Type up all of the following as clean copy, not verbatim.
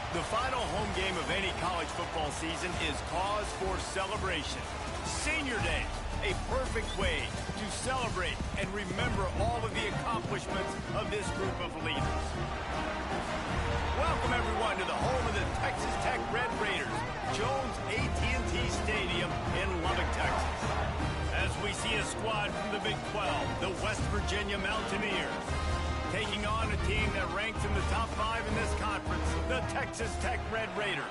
The final home game of any college football season is cause for celebration. Senior Day, a perfect way to celebrate and remember all of the accomplishments of this group of leaders. Welcome, everyone, to the home of the Texas Tech Red Raiders, Jones AT&T Stadium in Lubbock, Texas. As we see a squad from the Big 12, the West Virginia Mountaineers, taking on a team that ranks in the top 5 in this conference, the Texas Tech Red Raiders.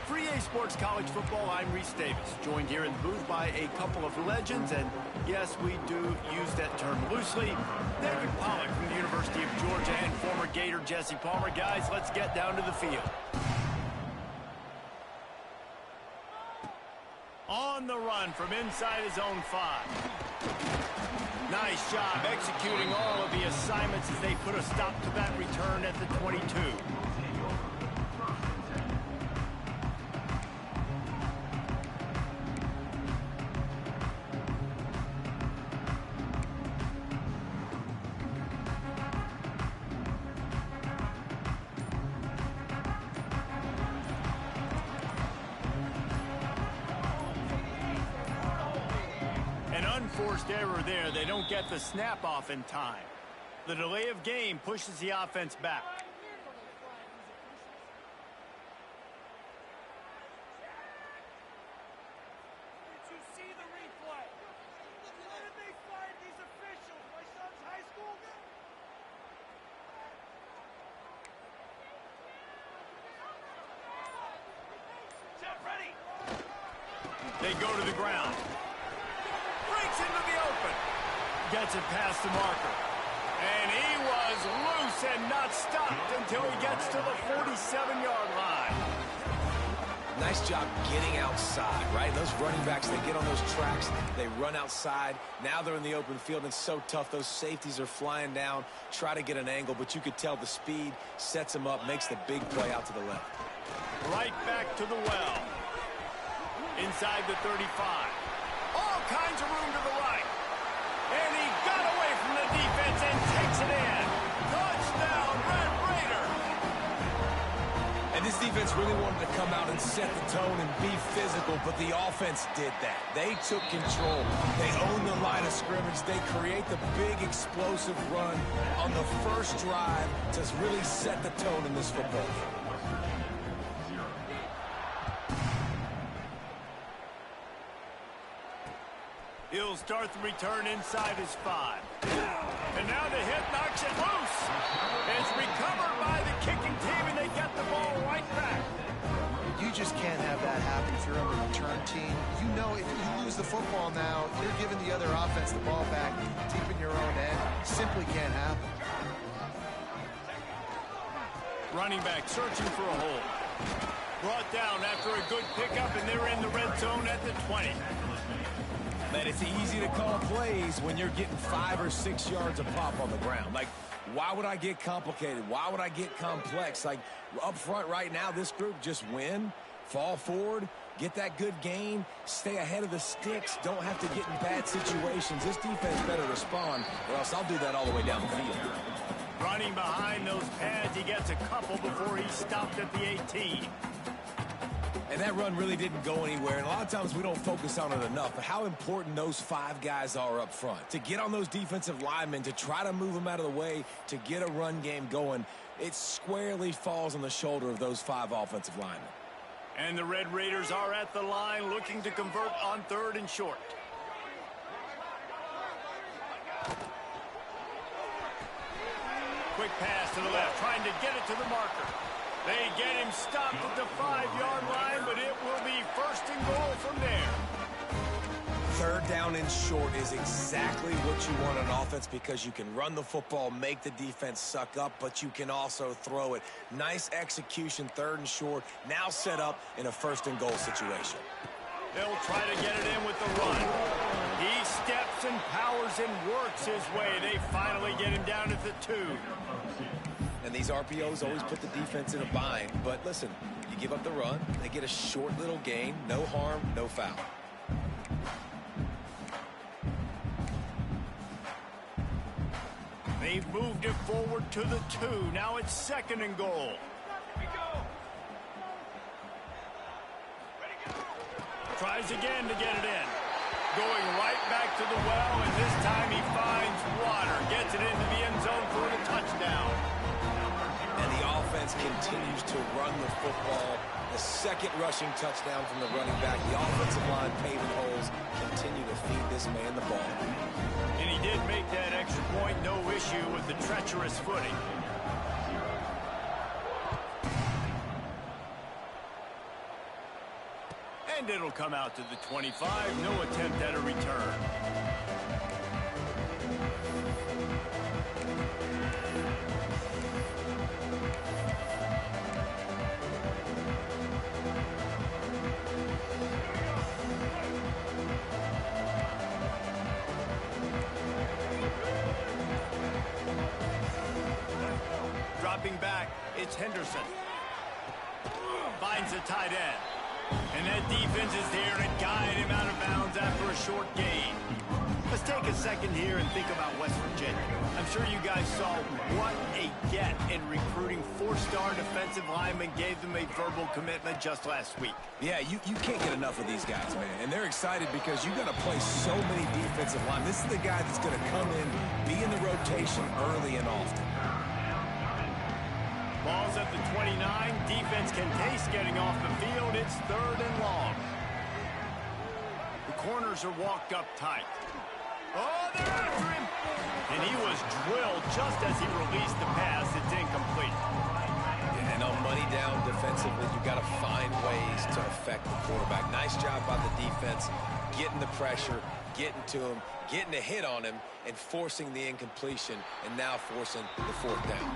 For EA Sports College Football, I'm Reese Davis, joined here in the booth by a couple of legends, and yes, we do use that term loosely. David Pollack from the University of Georgia and former Gator Jesse Palmer. Guys, let's get down to the field. On the run from inside his own 5. Nice job executing all of the assignments as they put a stop to that return at the 22. Forced error there. They don't get the snap off in time. The delay of game pushes the offense back. Did you see the replay? Why did they fire these officials? My son's high school guy? Jeff, ready. They go to the ground. Breaks into the open. Gets it past the marker. And he was loose and not stopped until he gets to the 47-yard line. Nice job getting outside, right? Those running backs, they get on those tracks, they run outside. Now they're in the open field, and it's so tough. Those safeties are flying down, try to get an angle, but you could tell the speed sets them up, makes the big play out to the left. Right back to the well. Inside the 35. All kinds of room to the right. And he got away from the defense and takes it in. Touchdown, Red Raider. And this defense really wanted to come out and set the tone and be physical, but the offense did that. They took control. They owned the line of scrimmage. They create the big explosive run on the first drive to really set the tone in this football game. He'll start the return inside his 5. And now the hit knocks it loose. It's recovered by the kicking team, and they get the ball right back. You just can't have that happen if you're on the return team. You know if you lose the football now, you're giving the other offense the ball back deep in your own end. Simply can't happen. Running back searching for a hole. Brought down after a good pickup, and they're in the red zone at the 20. Man, it's easy to call plays when you're getting 5 or 6 yards of pop on the ground. Like, why would I get complicated? Why would I get complex? Like, up front right now, this group just win, fall forward, get that good gain, stay ahead of the sticks, don't have to get in bad situations. This defense better respond, or else I'll do that all the way down the field. Running behind those pads, he gets a couple before he stopped at the 18. And that run really didn't go anywhere, and a lot of times we don't focus on it enough, but how important those 5 guys are up front. To get on those defensive linemen, to try to move them out of the way, to get a run game going, it squarely falls on the shoulder of those 5 offensive linemen. And the Red Raiders are at the line looking to convert on 3rd and short. Quick pass to the left, trying to get it to the marker. They get him stopped at the 5-yard line, but it will be 1st and goal from there. 3rd down and short is exactly what you want on offense because you can run the football, make the defense suck up, but you can also throw it. Nice execution, 3rd and short, now set up in a 1st and goal situation. They'll try to get it in with the run. He steps and powers and works his way. They finally get him down at the 2. And these RPOs always put the defense in a bind. But listen, you give up the run, they get a short little gain, no harm, no foul. They've moved it forward to the 2. Now it's 2nd and goal. tries again to get it in. Going right back to the well, and this time he finds water. Gets it into the end zone for the touchdown. And the offense continues to run the football. The second rushing touchdown from the running back. The offensive line paving holes continue to feed this man the ball. And he did make that extra point, no issue with the treacherous footing. And it'll come out to the 25. No attempt at a return. Dropping back, it's Henderson. Finds a tight end. And that defense is there to guide him out of bounds after a short gain. Let's take a second here and think about West Virginia. I'm sure you guys saw what a get in recruiting four-star defensive linemen gave them a verbal commitment just last week. Yeah, you can't get enough of these guys, man. And they're excited because you got to play so many defensive linemen. This is the guy that's going to come in, be in the rotation early and often. Ball's at the 29. Defense can taste getting off the field. It's 3rd and long. The corners are walked up tight. Oh, they're after him. And he was drilled just as he released the pass. It's incomplete. And on money down defensively, you got to find ways to affect the quarterback. Nice job by the defense, getting the pressure, getting to him, getting a hit on him, and forcing the incompletion, and now forcing the 4th down.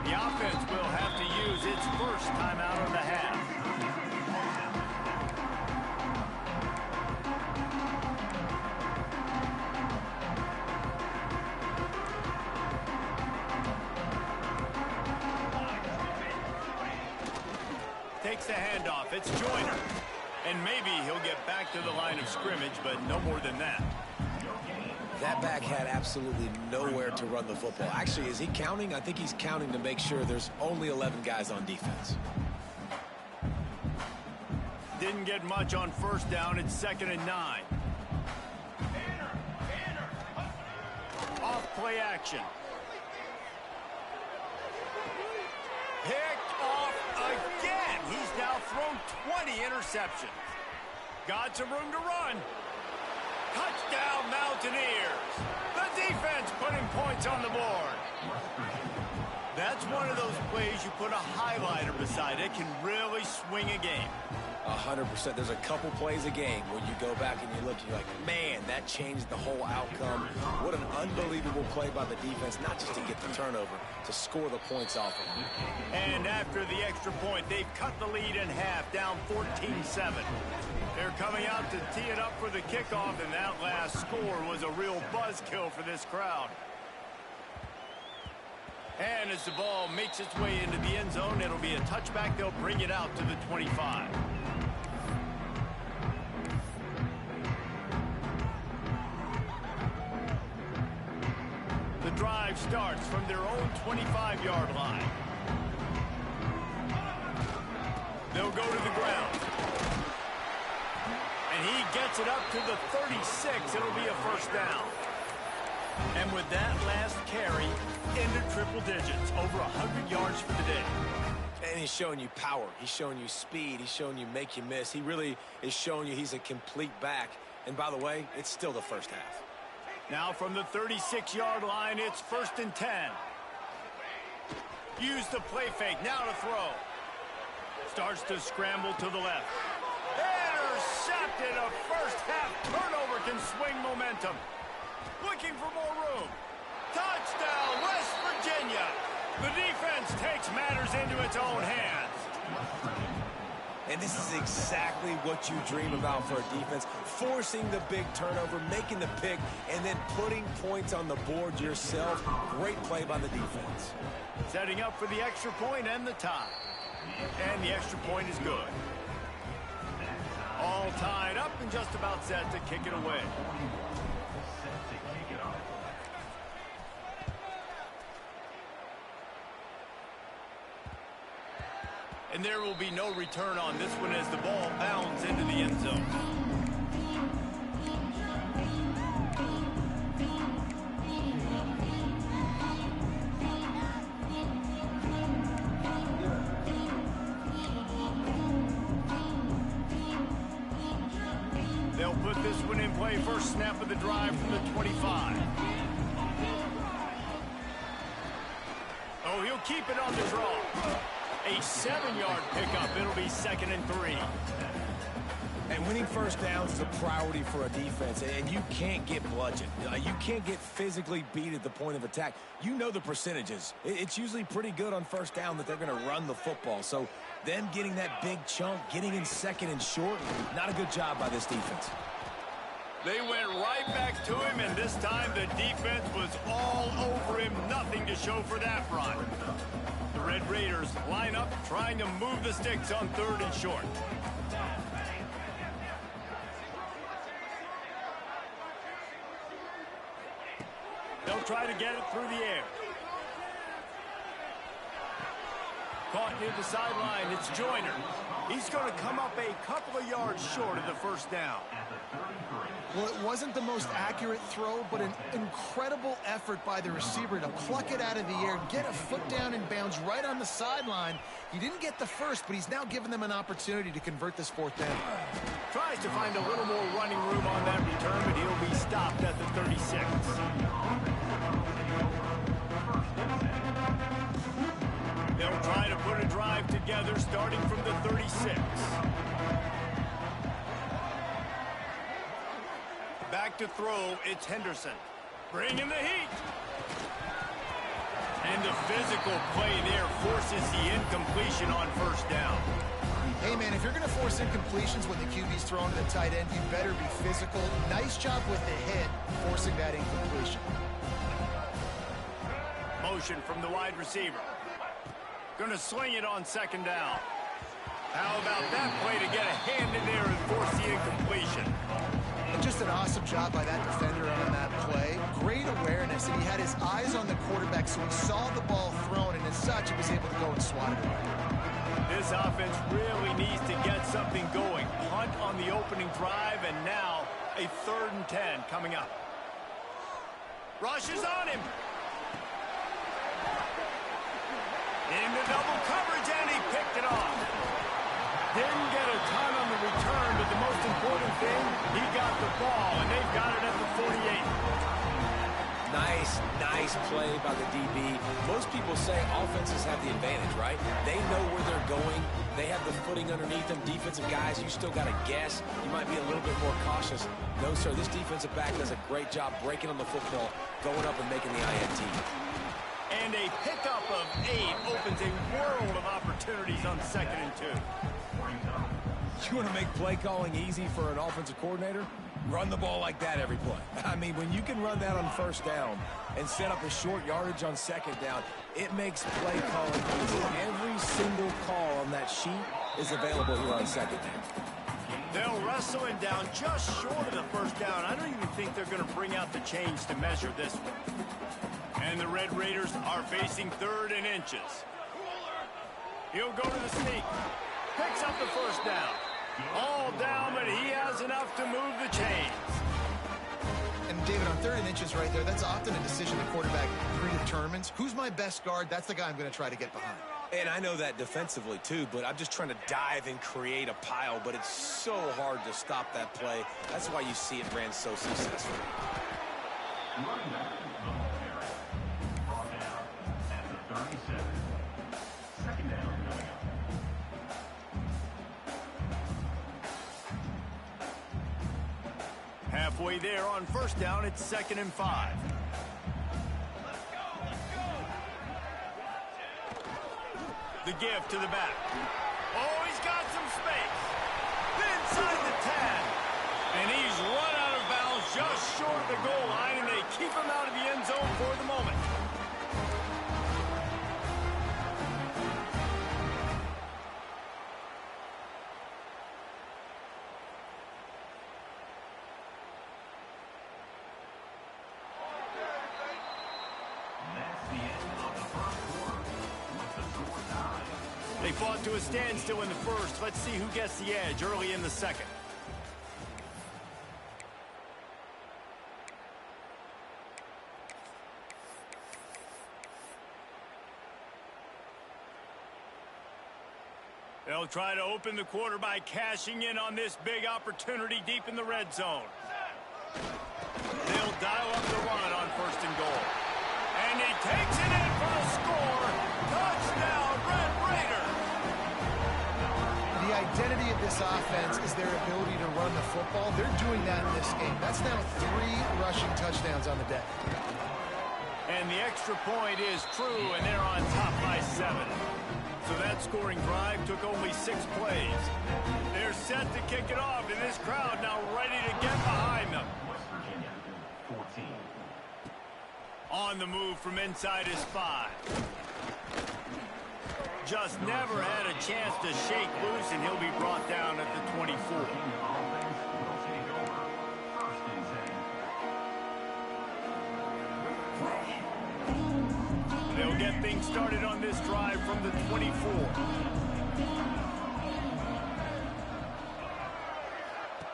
The offense will have to use its first timeout of the half. Takes the handoff. It's Joyner. And maybe he'll get back to the line of scrimmage, but no more than that. That back had absolutely nowhere to run the football. Actually, is he counting? I think he's counting to make sure there's only 11 guys on defense. Didn't get much on 1st down. It's 2nd and 9. Off play action. Picked off again. He's now thrown 20 interceptions. Got some room to run. Touchdown, Mountaineers. The defense putting points on the board. That's one of those plays you put a highlighter beside it, can really swing a game. 100%. There's a couple plays a game where you go back and you look and you're like, man, that changed the whole outcome. What an unbelievable play by the defense, not just to get the turnover, to score the points off of them. And after the extra point, they've cut the lead in half, down 14-7. They're coming out to tee it up for the kickoff, and that last score was a real buzzkill for this crowd. And as the ball makes its way into the end zone, it'll be a touchback. They'll bring it out to the 25. The drive starts from their own 25-yard line. They'll go to the ground. And he gets it up to the 36. It'll be a 1st down. And with that last carry, into triple digits, over 100 yards for the day. And he's showing you power. He's showing you speed. He's showing you make you miss. He really is showing you he's a complete back. And by the way, it's still the 1st half. Now from the 36-yard line, it's 1st and 10. Use the play fake. Now to throw. Starts to scramble to the left. Intercepted. A 1st half turnover can swing momentum. Looking for more room. Touchdown, West Virginia. The defense takes matters into its own hands. And this is exactly what you dream about for a defense. Forcing the big turnover, making the pick, and then putting points on the board yourself. Great play by the defense. Setting up for the extra point and the tie. And the extra point is good. All tied up and just about set to kick it away. And there will be no return on this one as the ball bounds into the end zone. They'll put this one in play. First snap of the drive from the 25. Oh, he'll keep it on the draw. A 7-yard pickup. It'll be 2nd and 3. And winning first downs is a priority for a defense, and you can't get bludgeoned. You can't get physically beat at the point of attack. You know the percentages. It's usually pretty good on first down that they're going to run the football. So them getting that big chunk, getting in 2nd and short, not a good job by this defense. They went right back to him, and this time the defense was all over him. Nothing to show for that run. The Red Raiders line up, trying to move the sticks on 3rd and short. They'll try to get it through the air. Caught near the sideline, it's Joyner. He's going to come up a couple of yards short of the first down. Well, it wasn't the most accurate throw, but an incredible effort by the receiver to pluck it out of the air, get a foot down in bounds right on the sideline. He didn't get the first, but he's now given them an opportunity to convert this 4th down. Tries to find a little more running room on that return, but he'll be stopped at the 36. They'll try to put a drive together starting from the 36. Back to throw, it's Henderson. Bringing the heat. And the physical play there forces the incompletion on first down. Hey, man, if you're going to force incompletions when the QB's throwing to the tight end, you better be physical. Nice job with the hit, forcing that incompletion. Motion from the wide receiver. Going to sling it on 2nd down. How about that play to get a hand in there and force the incompletion? Just an awesome job by that defender on that play. Great awareness, and he had his eyes on the quarterback, so he saw the ball thrown, and as such, he was able to go and swat it away. This offense really needs to get something going. Punt on the opening drive, and now a 3rd and 10 coming up. Rush is on him. Into double coverage, and he picked it off. Didn't get a ton on the return, but the most important thing, he got the ball, and they've got it at the 48. Nice play by the DB. Most people say offenses have the advantage, right? They know where they're going. They have the footing underneath them. Defensive guys, you still got to guess. You might be a little bit more cautious. No, sir, this defensive back does a great job breaking on the football, going up and making the INT. And a pickup of 8 opens a world of opportunities on 2nd and 2. You want to make play calling easy for an offensive coordinator? Run the ball like that every play. I mean, when you can run that on first down and set up a short yardage on 2nd down, it makes play calling easy. Every single call on that sheet is available here on 2nd down. They'll wrestle him down just short of the first down. I don't even think they're going to bring out the chains to measure this one. And the Red Raiders are facing 3rd and inches. He'll go to the sneak. Picks up the first down. All down, but he has enough to move the chains. And David, on 3rd and inches right there, that's often a decision the quarterback predetermines. Who's my best guard? That's the guy I'm going to try to get behind. And I know that defensively, too, but I'm just trying to dive and create a pile, but it's so hard to stop that play. That's why you see it ran so successfully. Halfway there on first down, it's 2nd and 5. The give to the back. Oh, he's got some space. Inside the 10. And he's run out of bounds just short of the goal line, and they keep him out of the end zone for the moment. They fought to a standstill in the first. Let's see who gets the edge early in the second. They'll try to open the quarter by cashing in on this big opportunity deep in the red zone. They'll dial up the run on first and goal. And he takes it in for the score. Touchdown, Red Raiders! The identity of this offense is their ability to run the football. They're doing that in this game. That's now 3 rushing touchdowns on the day. And the extra point is true, and they're on top by 7. So that scoring drive took only 6 plays. They're set to kick it off, and this crowd now ready to get behind them. On the move from inside his 5. Just never had a chance to shake loose, and he'll be brought down at the 24. They'll get things started on this drive from the 24.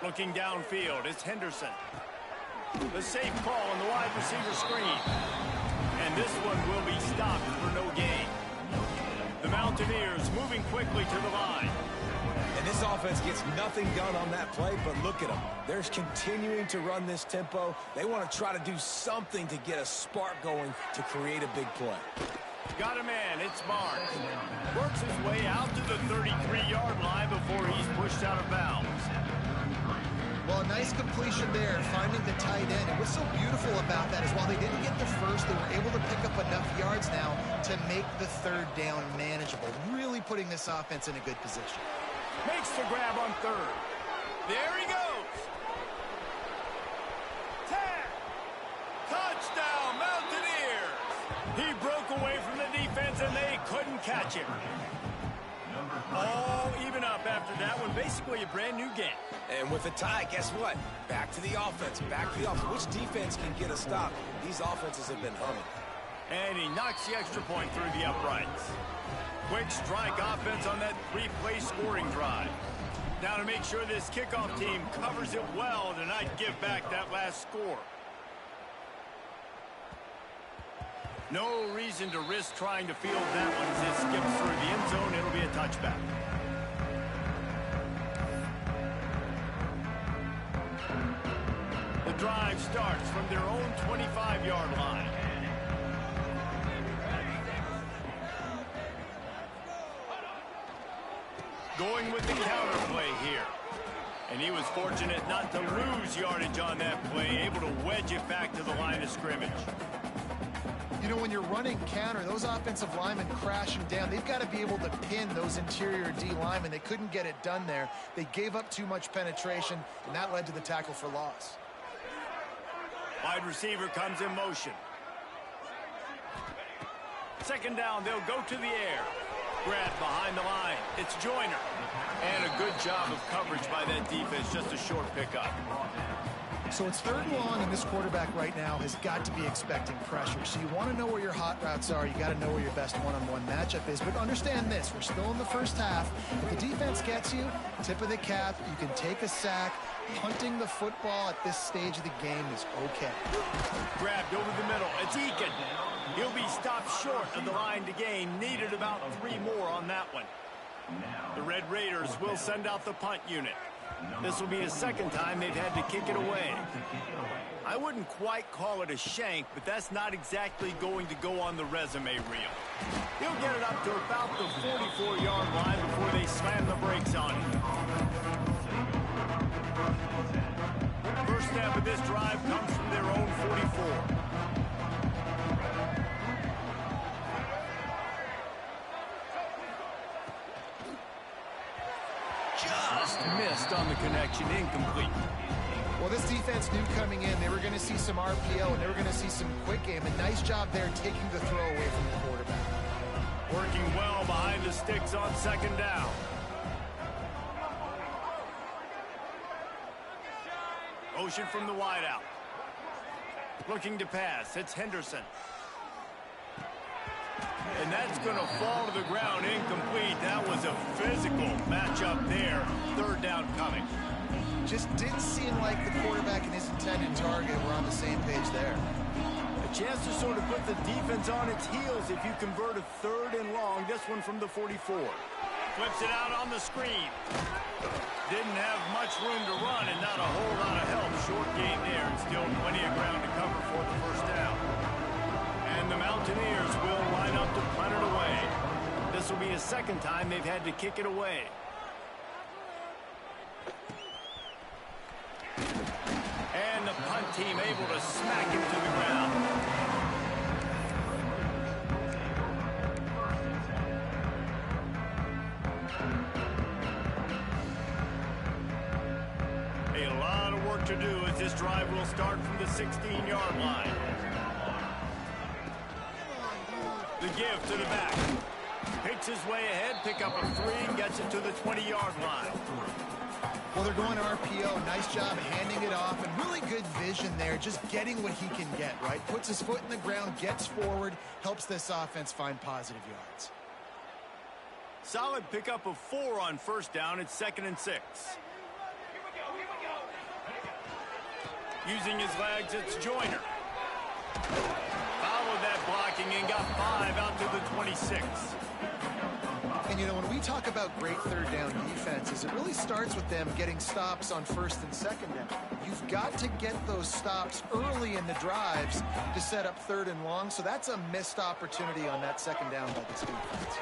Looking downfield, it's Henderson. The safe call on the wide receiver screen. And this one will be stopped for no gain. The Mountaineers moving quickly to the line. And this offense gets nothing done on that play, but look at them. They're continuing to run this tempo. They want to try to do something to get a spark going to create a big play. Got a man, it's Barnes. Works his way out to the 33-yard line before he's pushed out of bounds. Well, a nice completion there, finding the tight end. And what's so beautiful about that is while they didn't get the first, they were able to pick up enough yards now to make the 3rd down manageable, really putting this offense in a good position. Makes the grab on 3rd. There he goes. 10. Touchdown, Mountaineers. He broke away from the defense, and they couldn't catch him. All even up after that one. Basically a brand new game. And with a tie, guess what? Back to the offense. Back to the offense. Which defense can get a stop? These offenses have been humming. And he knocks the extra point through the uprights. Quick strike offense on that 3-play scoring drive. Now to make sure this kickoff team covers it well to not give back that last score. No reason to risk trying to field that one as it skips through the end zone. It'll be a touchback. The drive starts from their own 25-yard line. Going with the counter play here. And he was fortunate not to lose yardage on that play, able to wedge it back to the line of scrimmage. You know, when you're running counter, those offensive linemen crashing down, they've got to be able to pin those interior D linemen. They couldn't get it done there. They gave up too much penetration, and that led to the tackle for loss. Wide receiver comes in motion. 2nd down, they'll go to the air. Grab behind the line. It's Joyner. And a good job of coverage by that defense, just a short pickup. So it's 3rd and long, and this quarterback right now has got to be expecting pressure. So you want to know where your hot routes are. You got to know where your best one-on-one matchup is. But understand this, we're still in the first half. If the defense gets you, tip of the cap, you can take a sack. Punting the football at this stage of the game is okay. Grabbed over the middle. It's Eakin. He'll be stopped short of the line to gain. Needed about 3 more on that one. The Red Raiders will send out the punt unit. This will be the 2nd time they've had to kick it away. I wouldn't quite call it a shank, but that's not exactly going to go on the resume reel. He'll get it up to about the 44-yard line before they slam the brakes on it. First snap of this drive comes from their own 44. Just missed on the connection, incomplete. Well, this defense knew coming in they were going to see some RPO and they were going to see some quick game. A nice job there taking the throw away from the quarterback. Working well behind the sticks on second down. Motion from the wideout. Looking to pass. It's Henderson. And that's going to fall to the ground incomplete. That was a physical matchup there. Third down coming. Just didn't seem like the quarterback and his intended target were on the same page there. A chance to sort of put the defense on its heels if you convert a third and long. This one from the 44. Flips it out on the screen. Didn't have much room to run and not a whole lot of help. Short game there and still plenty of ground to cover for the first down. And the Mountaineers will line up to punt it away. This will be a second time they've had to kick it away. And the punt team able to smack him to the ground. A lot of work to do as this drive will start from the 16-yard line. The give to the back. Picks his way ahead, pick up a 3, gets it to the 20-yard line. Well, they're going RPO. Nice job handing it off, and really good vision there, just getting what he can get, right? Puts his foot in the ground, gets forward, helps this offense find positive yards. Solid pickup of 4 on first down. It's 2nd and 6. Using his legs, it's Joyner. Followed that blocking and got 5 out to the 26. And, you know, when we talk about great third down defenses, it really starts with them getting stops on first and second down. You've got to get those stops early in the drives to set up third and long, so that's a missed opportunity on that second down by this defense.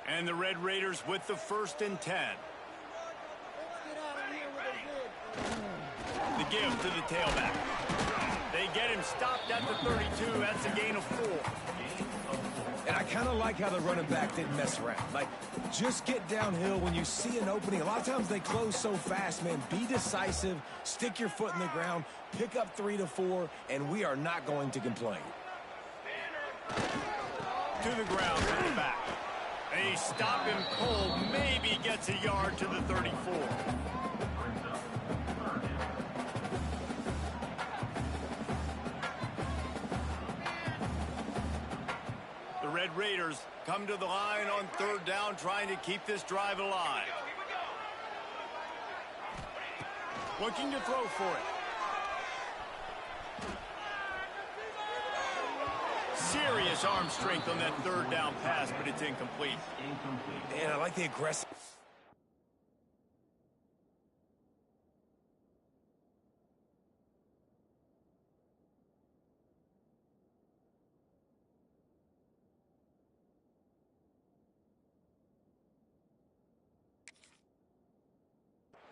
And the Red Raiders with the 1st and 10. The give to the tailback. They get him stopped at the 32. That's a gain of 4. And I kind of like how the running back didn't mess around. Like, just get downhill when you see an opening. A lot of times they close so fast, man. Be decisive, stick your foot in the ground, pick up 3 to 4, and we are not going to complain. To the ground from the back. They stop him cold, maybe gets a yard to the 34. The Red Raiders come to the line on third down, trying to keep this drive alive. Looking to throw for it. Serious arm strength on that third down pass, but it's incomplete. And I like the aggressive.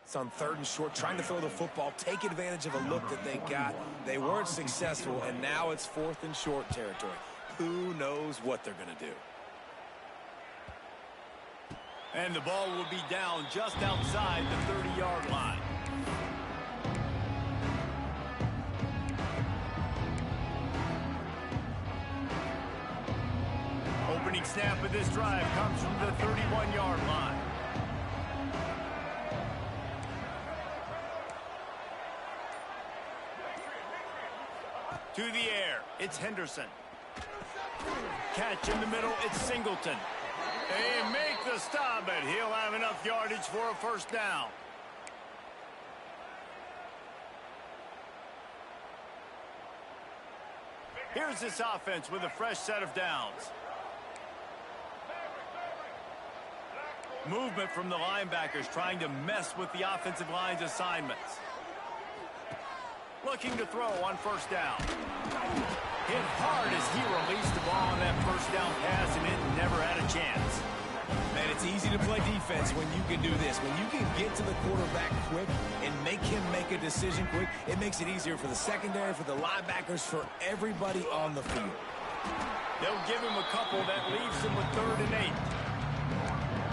It's on 3rd and short, trying to throw the football, take advantage of a look that they got. They weren't successful, and now it's 4th and short territory. Who knows what they're going to do? And the ball will be down just outside the 30-yard line. Opening snap of this drive comes from the 31-yard line. To the air, it's Henderson. Catch in the middle, it's Singleton. They make the stop, but he'll have enough yardage for a first down. Here's this offense with a fresh set of downs. Movement from the linebackers trying to mess with the offensive line's assignments. Looking to throw on first down. Hit hard as he released the ball on that first down pass, and it never had a chance. Man, it's easy to play defense when you can do this. When you can get to the quarterback quick and make him make a decision quick, it makes it easier for the secondary, for the linebackers, for everybody on the field. They'll give him a couple that leaves him with 3rd and 8.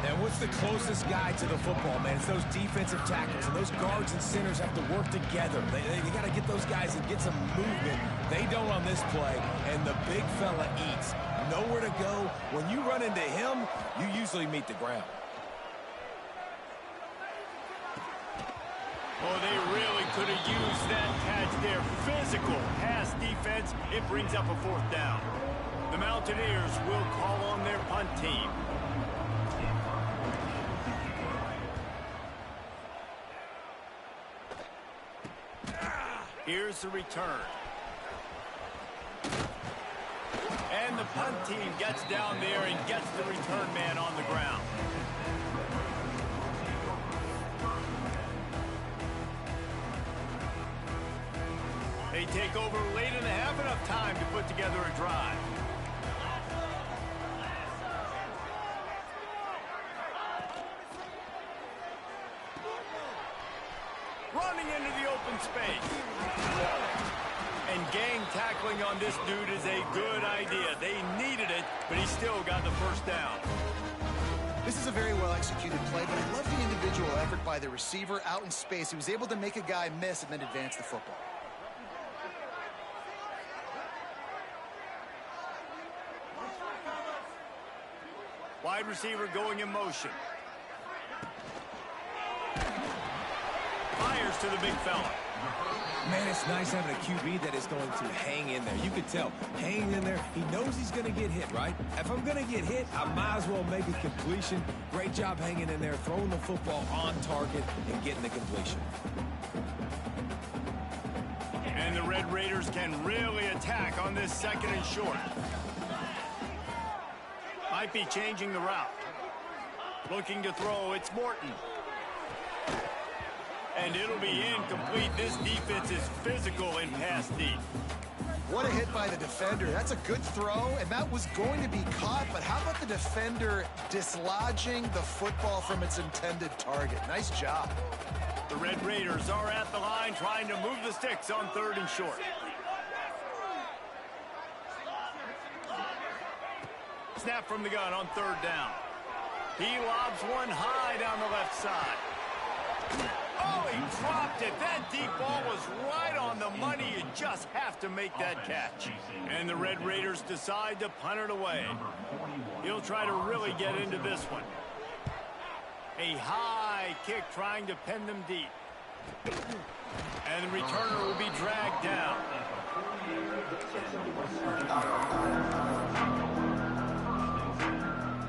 Now, what's the closest guy to the football, man? It's those defensive tackles, and those guards and centers have to work together. They got to get those guys and get some movement. They don't on this play, and the big fella eats. Nowhere to go. When you run into him, you usually meet the ground. Oh, they really could have used that catch there. Physical pass defense. It brings up a 4th down. The Mountaineers will call on their punt team. Here's the return. And the punt team gets down there and gets the return man on the ground. They take over late and have enough time to put together a drive. Running into the open space. And gang tackling on this dude is a good idea. They needed it, but he still got the 1st down. This is a very well-executed play, but I love the individual effort by the receiver out in space. He was able to make a guy miss and then advance the football. Wide receiver going in motion. Fires to the big fella. Man, it's nice having a QB that is going to hang in there. You can tell, hanging in there, he knows he's going to get hit, right? If I'm going to get hit, I might as well make a completion. Great job hanging in there, throwing the football on target and getting the completion. And the Red Raiders can really attack on this 2nd and short. Might be changing the route. Looking to throw, it's Morton. And it'll be incomplete. This defense is physical and pass deep. What a hit by the defender. That's a good throw, and that was going to be caught, but how about the defender dislodging the football from its intended target? Nice job. The Red Raiders are at the line trying to move the sticks on 3rd and short. Snap from the gun on 3rd down. He lobs one high down the left side. Oh, he dropped it. That deep ball was right on the money. You just have to make that catch. And the Red Raiders decide to punt it away. He'll try to really get into this one. A high kick trying to pin them deep. And the returner will be dragged down.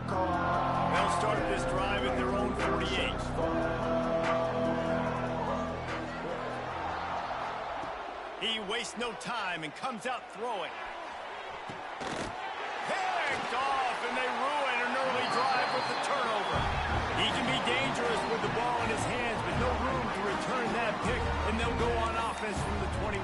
They'll start this drive at their own 48. He wastes no time and comes out throwing. Picked off, and they ruin an early drive with the turnover. He can be dangerous with the ball in his hands, but no room to return that pick, and they'll go on offense from the 21.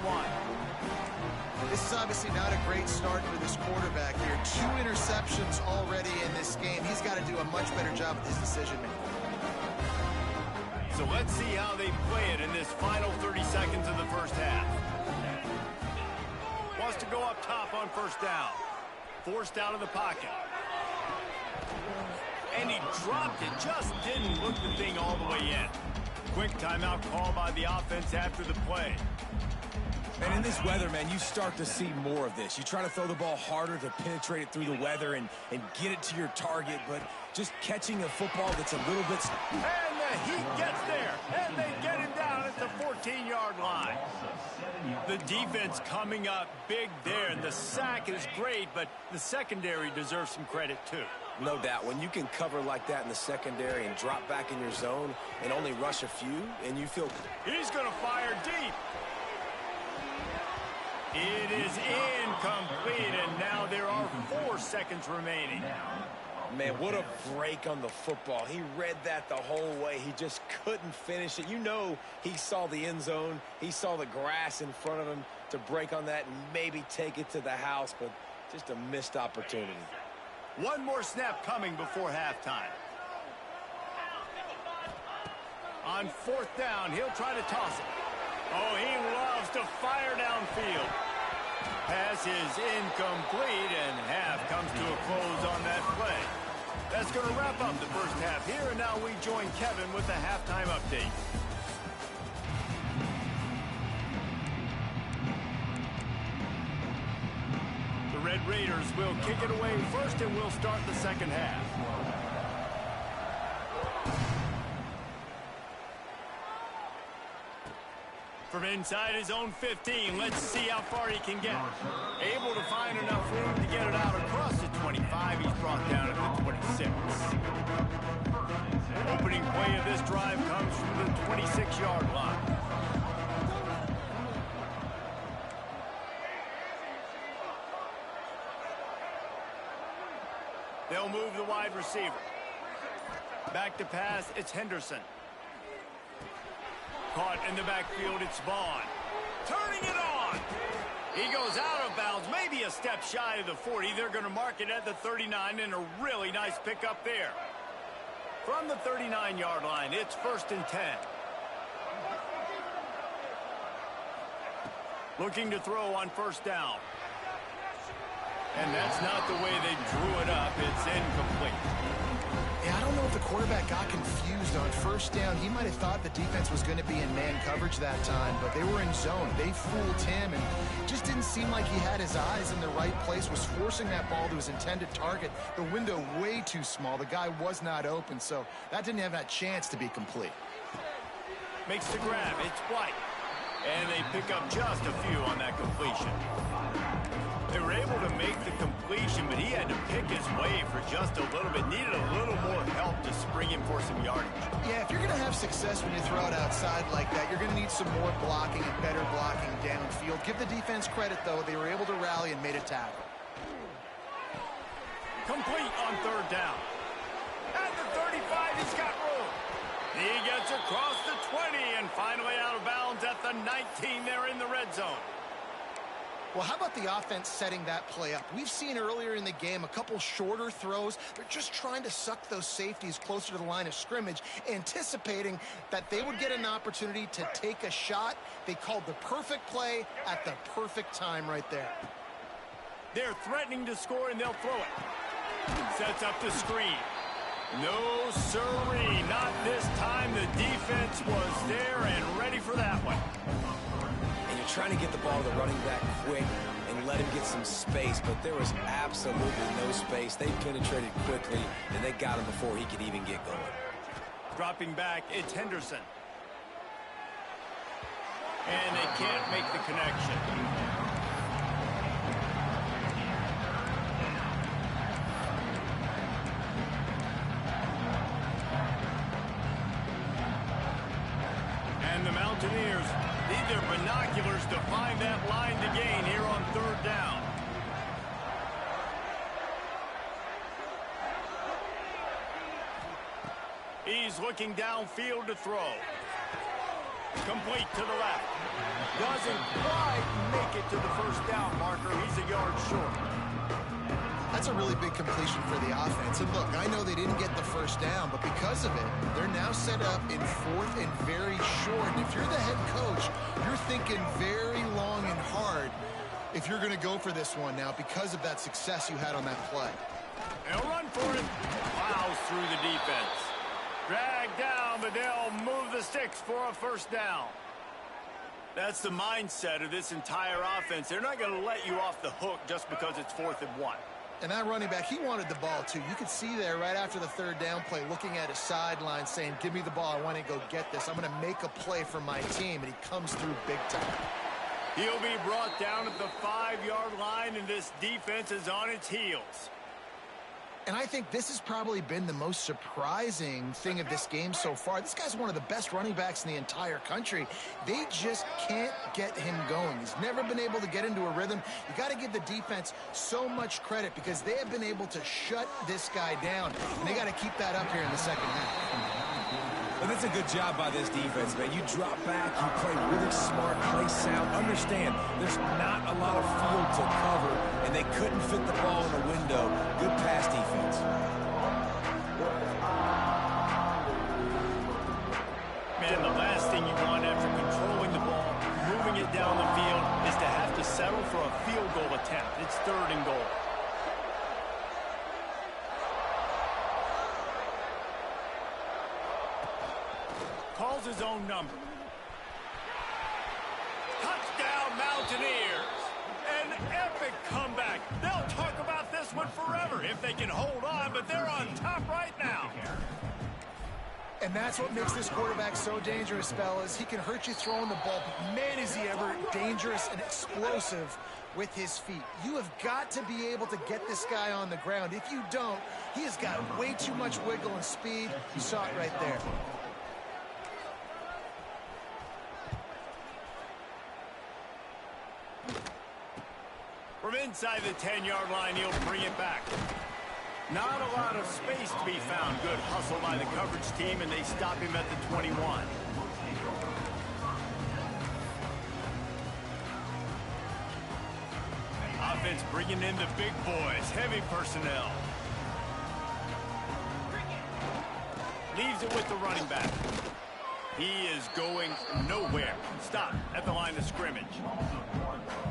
This is obviously not a great start for this quarterback here. 2 interceptions already in this game. He's got to do a much better job with his decision-making. So let's see how they play it in this final 30 seconds of the first half. Wants to go up top on 1st down. Forced out of the pocket. And he dropped it. Just didn't look the thing all the way in. Quick timeout call by the offense after the play. And in this weather, man, you start to see more of this. You try to throw the ball harder to penetrate it through the weather and get it to your target, but just catching a football that's a little bit... And the Heat gets there, and they get him down at the 14-yard line. The defense coming up big there, and the sack is great, but the secondary deserves some credit too. No doubt. When you can cover like that in the secondary and drop back in your zone and only rush a few, and you feel... He's going to fire deep. It is incomplete, and now there are 4 seconds remaining. Man, what a break on the football. He read that the whole way. He just couldn't finish it. You know he saw the end zone. He saw the grass in front of him to break on that and maybe take it to the house, but just a missed opportunity. One more snap coming before halftime. On fourth down, he'll try to toss it. Oh, he loves to fire downfield. Pass is incomplete, and half comes to a close on that play. That's going to wrap up the first half here, and now we join Kevin with the halftime update. The Red Raiders will kick it away first, and we'll start the second half. From inside his own 15, let's see how far he can get. Able to find enough room to get it out across the 25. He's brought down at the 26. Opening play of this drive comes from the 26-yard line. They'll move the wide receiver. Back to pass, it's Henderson. Caught in the backfield, it's Vaughn. Turning it on. He goes out of bounds, maybe a step shy of the 40. They're going to mark it at the 39, and a really nice pickup there. From the 39-yard line, it's 1st and 10. Looking to throw on first down. And that's not the way they drew it up. It's incomplete. Yeah, I don't know if the quarterback got confused on first down. He might have thought the defense was going to be in man coverage that time, but they were in zone. They fooled him, and just didn't seem like he had his eyes in the right place, was forcing that ball to his intended target. The window way too small. The guy was not open, so that didn't have that chance to be complete. Makes the grab. It's White. And they pick up just a few on that completion. They were able to make the completion, but he had to pick his way for just a little bit. Needed a little more help to spring him for some yardage. Yeah, if you're going to have success when you throw it outside like that, you're going to need some more blocking and better blocking downfield. Give the defense credit, though. They were able to rally and made a tackle. Complete on third down. At the 35, he's got room. He gets across the 20 and finally out of bounds at the 19 there in the red zone. Well, how about the offense setting that play up? We've seen earlier in the game a couple shorter throws. They're just trying to suck those safeties closer to the line of scrimmage, anticipating that they would get an opportunity to take a shot. They called the perfect play at the perfect time right there. They're threatening to score, and they'll throw it. Sets up the screen. No, sirree, not this time. The defense was there and ready for that one. And you're trying to get the ball to the running back quick and let him get some space, but there was absolutely no space. They penetrated quickly, and they got him before he could even get going. Dropping back, it's Henderson. And they can't make the connection. And the Mountaineers need their binoculars to find that line to gain here on third down. He's looking downfield to throw. Complete to the left. Doesn't quite make it to the first down marker. He's a yard short. That's a really big completion for the offense. And look, I know they didn't get the first down, but because of it, they're now set up in fourth and very short. And if you're the head coach, you're thinking very long and hard if you're going to go for this one now because of that success you had on that play. They'll run for it. Plows through the defense. Dragged down, but they'll move the sticks for a first down. That's the mindset of this entire offense. They're not going to let you off the hook just because it's 4th and 1. And that running back, he wanted the ball, too. You could see there right after the third down play, looking at his sideline, saying, give me the ball. I want to go get this. I'm going to make a play for my team. And he comes through big time. He'll be brought down at the 5-yard line, and this defense is on its heels. And I think this has probably been the most surprising thing of this game so far. This guy's one of the best running backs in the entire country. They just can't get him going. He's never been able to get into a rhythm. You got to give the defense so much credit because they have been able to shut this guy down. And they got to keep that up here in the second half. And that's a good job by this defense, man. You drop back, you play really smart, play sound. Understand, there's not a lot of field to cover, and they couldn't fit the ball in the window. Good pass defense. Man, the last thing you want after controlling the ball, moving it down the field, is to have to settle for a field goal attempt. It's 3rd and goal. Calls his own number. Touchdown, Mountaineers. An epic comeback. They'll talk about this one forever if they can hold on, but they're on top right now. And that's what makes this quarterback so dangerous, fellas. He can hurt you throwing the ball, but man, is he ever dangerous and explosive with his feet. You have got to be able to get this guy on the ground. If you don't, he has got way too much wiggle and speed. You saw it right there. From inside the 10-yard line, he'll bring it back. Not a lot of space to be found. Good hustle by the coverage team, and they stop him at the 21. Offense bringing in the big boys. Heavy personnel. Leaves it with the running back. He is going nowhere. Stop at the line of scrimmage.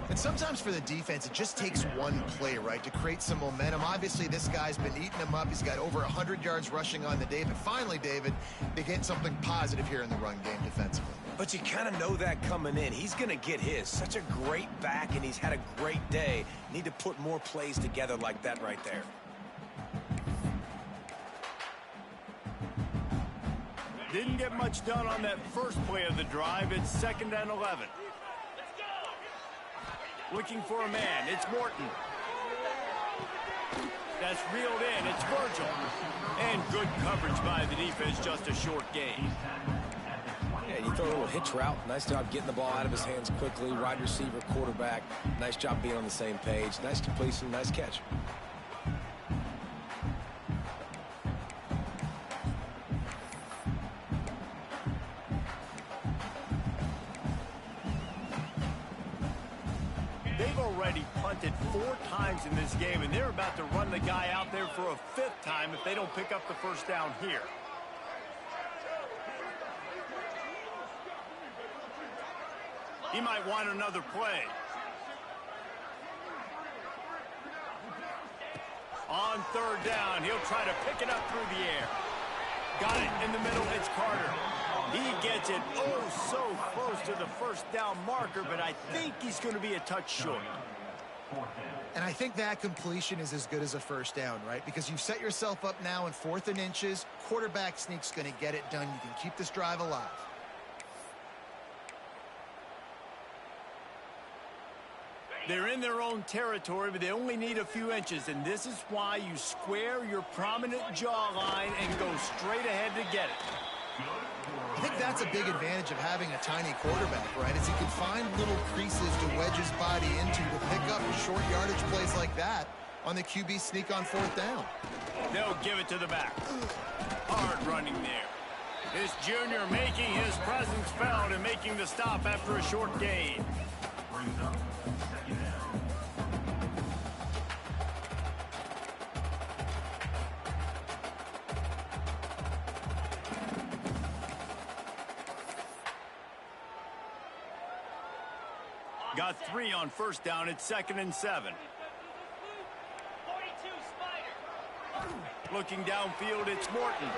And sometimes for the defense, it just takes one play, right, to create some momentum. Obviously, this guy's been eating him up. He's got over 100 yards rushing on the day. But finally, David, they get something positive here in the run game defensively. But you kind of know that coming in. He's going to get his. Such a great back, and he's had a great day. Need to put more plays together like that right there. Didn't get much done on that first play of the drive. It's 2nd and 11. Looking for a man. It's Morton. That's reeled in. It's Virgil. And good coverage by the defense. Just a short gain. Yeah, you throw a little hitch route. Nice job getting the ball out of his hands quickly. Wide receiver, quarterback. Nice job being on the same page. Nice completion, nice catch. They've already punted 4 times in this game, and they're about to run the guy out there for a 5th time if they don't pick up the first down here. He might want another play. On 3rd down, he'll try to pick it up through the air. Got it in the middle. It's Carter. He gets it so close to the first down marker, but I think he's going to be a touch short. And I think that completion is as good as a first down, right? Because you've set yourself up now in 4th and inches. Quarterback sneak's going to get it done. You can keep this drive alive. They're in their own territory, but they only need a few inches, and this is why you square your prominent jawline and go straight ahead to get it. I think that's a big advantage of having a tiny quarterback, right? Is he can find little creases to wedge his body into to pick up short yardage plays like that on the QB sneak on 4th down. They'll give it to the back. Hard running there. This junior making his presence felt and making the stop after a short gain. Got 3 on first down. It's 2nd and 7. Looking downfield, it's Morton.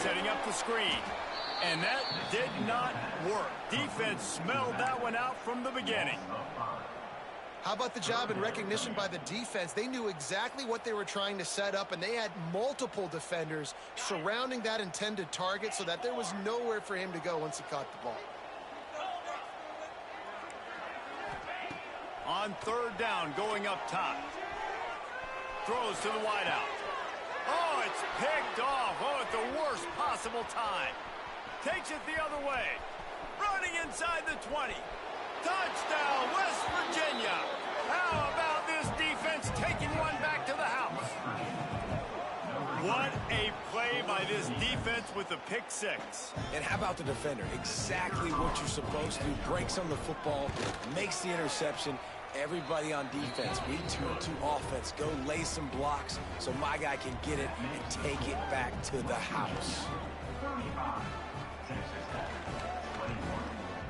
Setting up the screen. And that did not work. Defense smelled that one out from the beginning. How about the job and recognition by the defense? They knew exactly what they were trying to set up, and they had multiple defenders surrounding that intended target so that there was nowhere for him to go once he caught the ball. On 3rd down, going up top. Throws to the wideout. Oh, it's picked off. Oh, at the worst possible time. Takes it the other way. Running inside the 20. Touchdown, West Virginia. How about this defense taking one back to the house? What a play by this defense with the pick six. And how about the defender? Exactly what you're supposed to do. Breaks on the football, makes the interception. Everybody on defense, we turn to offense. Go lay some blocks so my guy can get it and take it back to the house.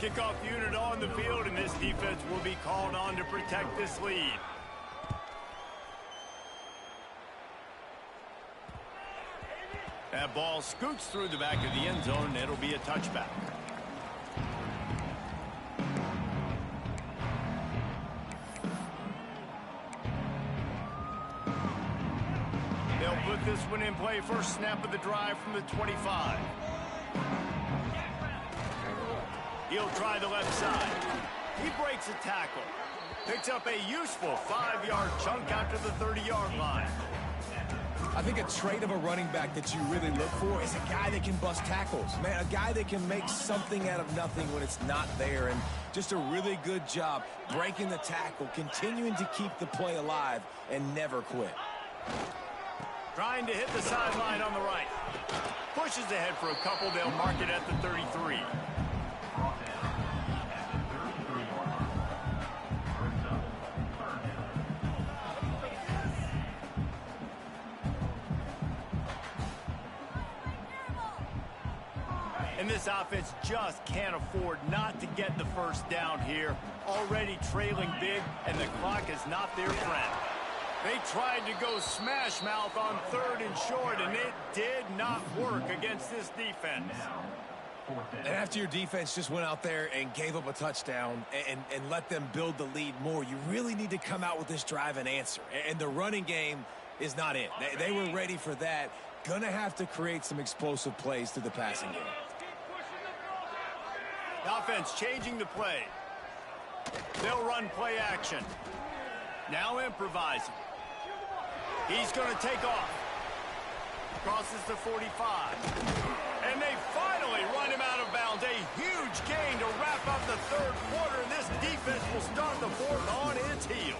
Kickoff unit on the field, and this defense will be called on to protect this lead. That ball scoots through the back of the end zone, and it'll be a touchback. They'll put this one in play. First snap of the drive from the 25. He'll try the left side. He breaks a tackle. Picks up a useful 5-yard chunk out to the 30-yard line. I think a trait of a running back that you really look for is a guy that can bust tackles. Man, a guy that can make something out of nothing when it's not there. And just a really good job breaking the tackle, continuing to keep the play alive, and never quit. Trying to hit the sideline on the right. Pushes ahead for a couple. They'll mark it at the 33. And this offense just can't afford not to get the first down here. Already trailing big, and the clock is not their friend. They tried to go smash mouth on 3rd and short, and it did not work against this defense. And after your defense just went out there and gave up a touchdown and let them build the lead more, you really need to come out with this drive and answer. And the running game is not it. They were ready for that. Gonna have to create some explosive plays through the passing game. The offense changing the play. They'll run play action. Now improvising. He's going to take off. Crosses the 45. And they finally run him out of bounds. A huge gain to wrap up the 3rd quarter. This defense will start the 4th on its heels.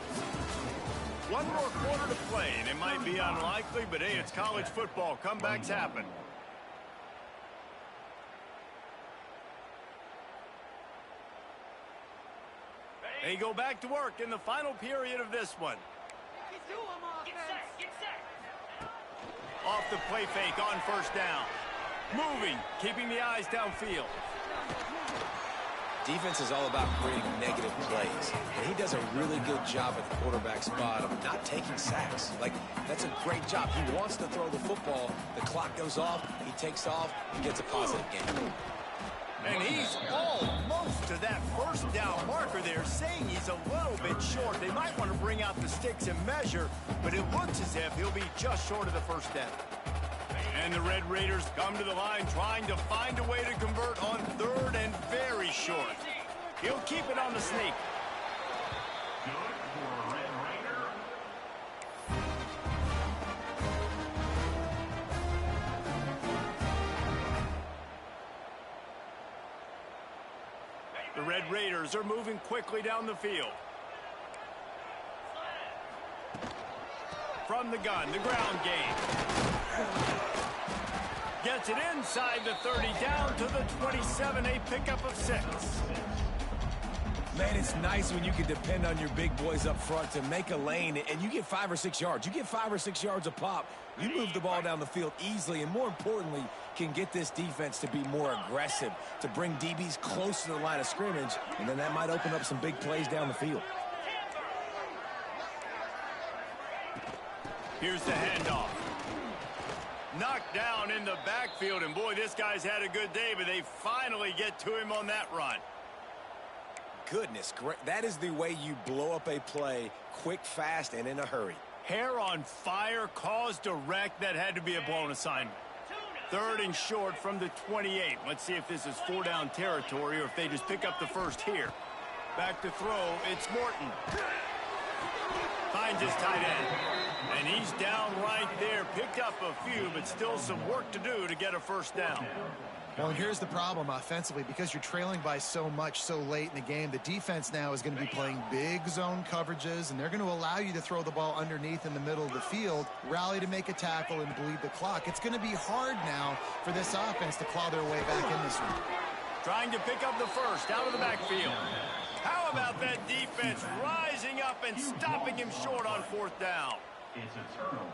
One more quarter to play, and it might be unlikely, but hey, it's college football. Comebacks happen. They go back to work in the final period of this one. Off the play fake on first down. Moving, keeping the eyes downfield. Defense is all about creating negative plays, and he does a really good job at the quarterback spot of not taking sacks. Like, that's a great job. He wants to throw the football. The clock goes off. He takes off. He gets a positive gain. And he's almost to that first down marker there, saying he's a little bit short. They might want to bring out the sticks and measure, but it looks as if he'll be just short of the first down. And the Red Raiders come to the line trying to find a way to convert on 3rd and very short. He'll keep it on the sneak. The Red Raiders are moving quickly down the field. From the gun, the ground game. Gets it inside the 30, down to the 27, a pickup of 6. Man, it's nice when you can depend on your big boys up front to make a lane, and you get 5 or 6 yards. You get 5 or 6 yards a pop, you move the ball down the field easily, and more importantly, can get this defense to be more aggressive, to bring DBs close to the line of scrimmage, and then that might open up some big plays down the field. Here's the handoff. Knocked down in the backfield, and boy, this guy's had a good day, but they finally get to him on that run. Goodness, that is the way you blow up a play quick, fast, and in a hurry. Hair on fire, caused a wreck. That had to be a blown assignment. 3rd and short from the 28. Let's see if this is 4-down territory or if they just pick up the first here. Back to throw, it's Morton. Finds his tight end. And he's down right there. Picked up a few, but still some work to do to get a first down. Well, and here's the problem offensively. Because you're trailing by so much so late in the game, the defense now is going to be playing big zone coverages, and they're going to allow you to throw the ball underneath in the middle of the field, rally to make a tackle, and bleed the clock. It's going to be hard now for this offense to claw their way back in this one. Trying to pick up the first out of the backfield. How about that defense rising up and stopping him short on fourth down?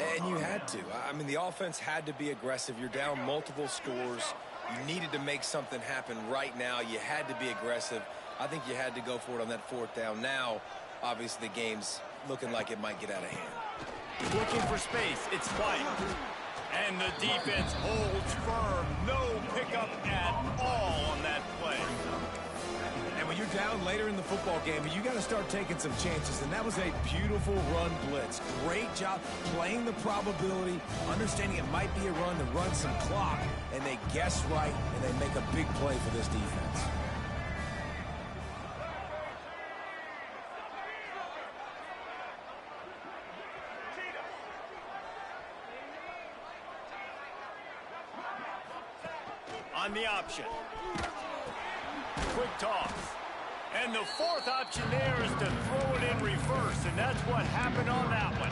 And you had to. I mean, the offense had to be aggressive. You're down multiple scores. You needed to make something happen right now. You had to be aggressive. I think you had to go for it on that fourth down. Now, obviously, the game's looking like it might get out of hand. Looking for space. It's White. And the defense holds firm. No pickup at all on that play. And when you're down later in the football game, you got to start taking some chances. And that was a beautiful run blitz. Great job playing the probability, understanding it might be a run to run some clock. And they guess right, and they make a big play for this defense. On the option. Quick toss. And the fourth option there is to throw it in reverse, and that's what happened on that one.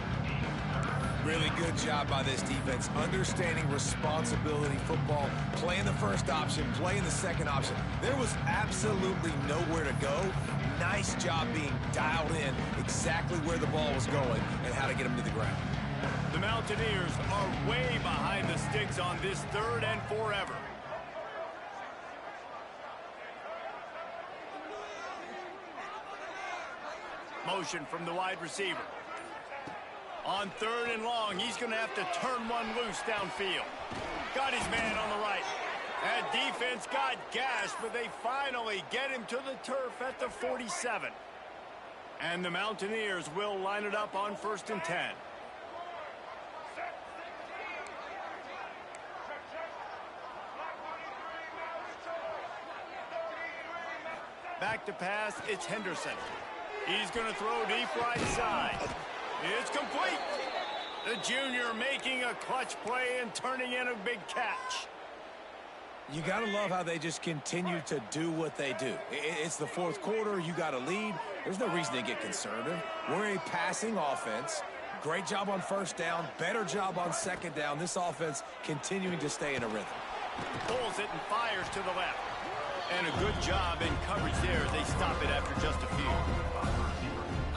Really good job by this defense, understanding responsibility football, playing the first option, playing the second option. There was absolutely nowhere to go. Nice job being dialed in exactly where the ball was going and how to get them to the ground. The Mountaineers are way behind the sticks on this third and forever. Motion from the wide receiver. On third and long, he's going to have to turn one loose downfield. Got his man on the right. That defense got gashed, but they finally get him to the turf at the 47. And the Mountaineers will line it up on 1st and 10. Back to pass, it's Henderson. He's going to throw deep right side. It's complete. The junior making a clutch play and turning in a big catch. You got to love how they just continue to do what they do. It's the fourth quarter. You got a lead. There's no reason to get conservative. We're a passing offense. Great job on first down. Better job on second down. This offense continuing to stay in a rhythm. Pulls it and fires to the left. And a good job in coverage there. They stop it after just a few.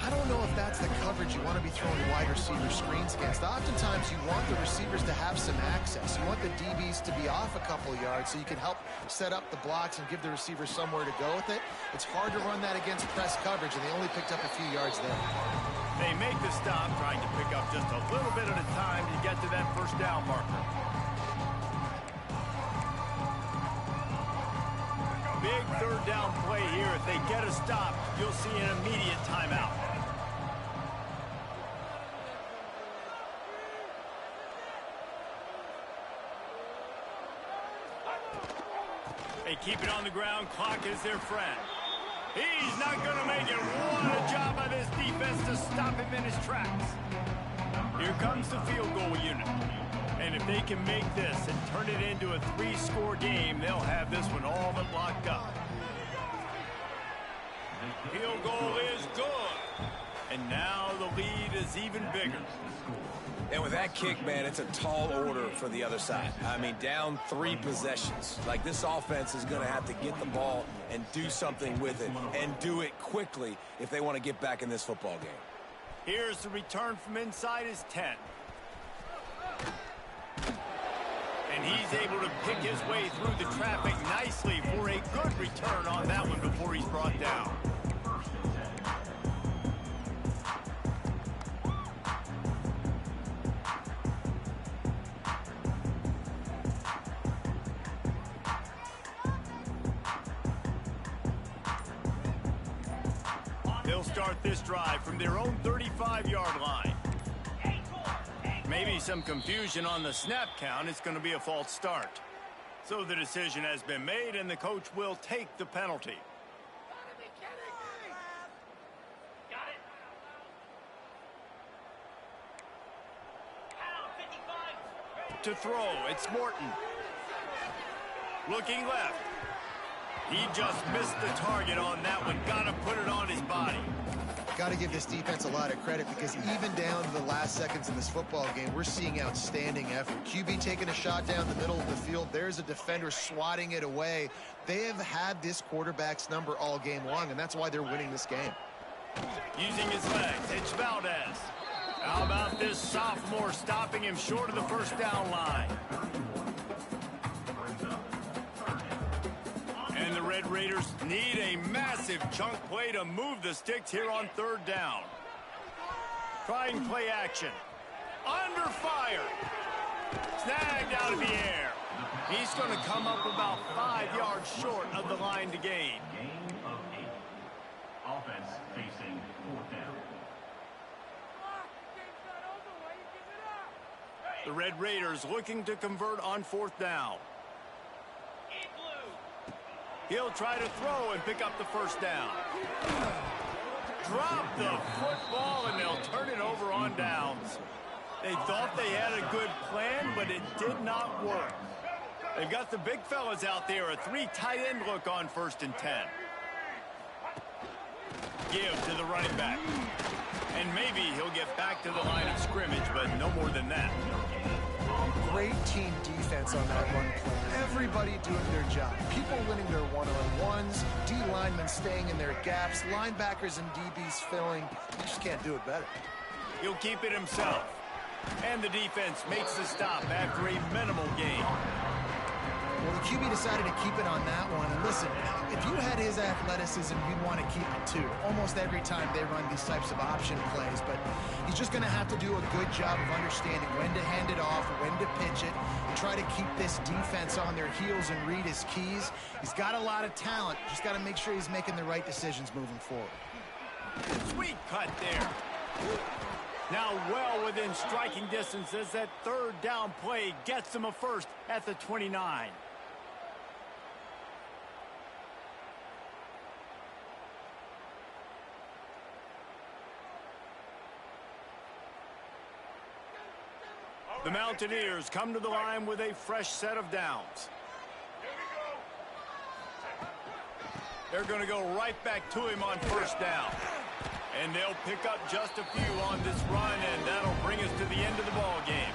I don't know if that's the coverage you want to be throwing wide receiver screens against. Oftentimes, you want the receivers to have some access. You want the DBs to be off a couple yards so you can help set up the blocks and give the receivers somewhere to go with it. It's hard to run that against press coverage, and they only picked up a few yards there. They make the stop, trying to pick up just a little bit at a time to get to that first down marker. Big third down play here. If they get a stop, you'll see an immediate timeout. They keep it on the ground. Clock is their friend. He's not going to make it. What a job by this defense to stop him in his tracks. Here comes the field goal unit. And if they can make this and turn it into a 3-score game, they'll have this one all but locked up. Field goal is good. And now the lead is even bigger. And with that kick, man, it's a tall order for the other side. I mean, down 3 possessions. Like, this offense is going to have to get the ball and do something with it, and do it quickly if they want to get back in this football game. Here's the return from inside his 10. And he's able to pick his way through the traffic nicely for a good return on that one before he's brought down. They'll start this drive from their own 35-yard line. Maybe some confusion on the snap count. It's going to be a false start. So the decision has been made, and the coach will take the penalty. To throw, it's Morton. Looking left. He just missed the target on that one. Got to put it on his body. Got to give this defense a lot of credit because even down to the last seconds in this football game, we're seeing outstanding effort. QB taking a shot down the middle of the field. There's a defender swatting it away. They have had this quarterback's number all game long, and that's why they're winning this game. Using his legs, it's Valdez. How about this sophomore stopping him short of the first down line? And the Red Raiders need a massive chunk play to move the sticks here on third down. Trying play action. Under fire. Snagged out of the air. He's going to come up about 5 yards short of the line to gain. Gain of 8. Offense facing 4th down. The Red Raiders looking to convert on 4th down. He'll try to throw and pick up the first down. Drop the football, and they'll turn it over on downs. They thought they had a good plan, but it did not work. They've got the big fellas out there, a 3 tight end look on 1st and 10. Give to the running back. And maybe he'll get back to the line of scrimmage, but no more than that. Great team defense on that run play. Everybody doing their job. People winning their one-on-ones, D linemen staying in their gaps, linebackers and DBs filling. You just can't do it better. He'll keep it himself. And the defense makes the stop after a minimal gain. Well, the QB decided to keep it on that one. And listen, if you had his athleticism, you'd want to keep it too. Almost every time they run these types of option plays. But he's just going to have to do a good job of understanding when to hand it off, when to pitch it, and try to keep this defense on their heels and read his keys. He's got a lot of talent. Just got to make sure he's making the right decisions moving forward. Sweet cut there. Now well within striking distance as that third down play gets him a first at the 29. The Mountaineers come to the line with a fresh set of downs. They're going to go right back to him on first down. And they'll pick up just a few on this run, and that'll bring us to the end of the ball game.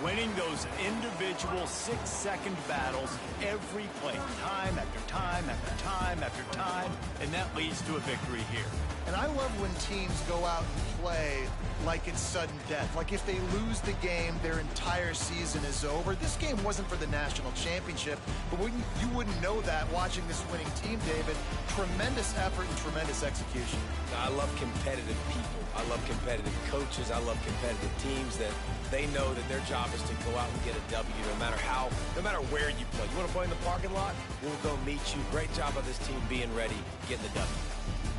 Winning those individual 6-second battles every play, time after time after time after time, and that leads to a victory here. And I love when teams go out and play like it's sudden death. Like if they lose the game, their entire season is over. This game wasn't for the national championship, but you wouldn't know that watching this winning team, David. Tremendous effort and tremendous execution. I love competitive people. I love competitive coaches. I love competitive teams that they know that their job is to go out and get a W no matter where you play. You want to play in the parking lot? We'll go meet you. Great job of this team being ready, getting the W.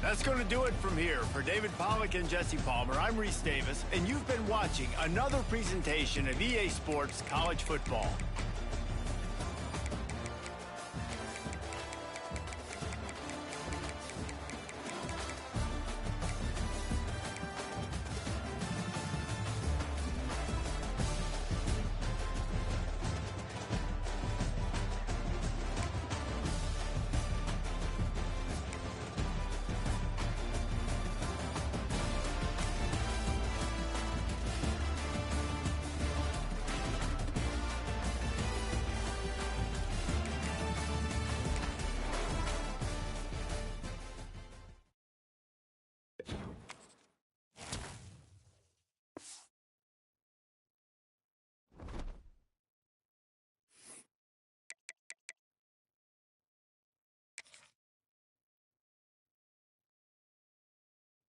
That's going to do it from here. For David Pollack and Jesse Palmer, I'm Reese Davis, and you've been watching another presentation of EA Sports College Football.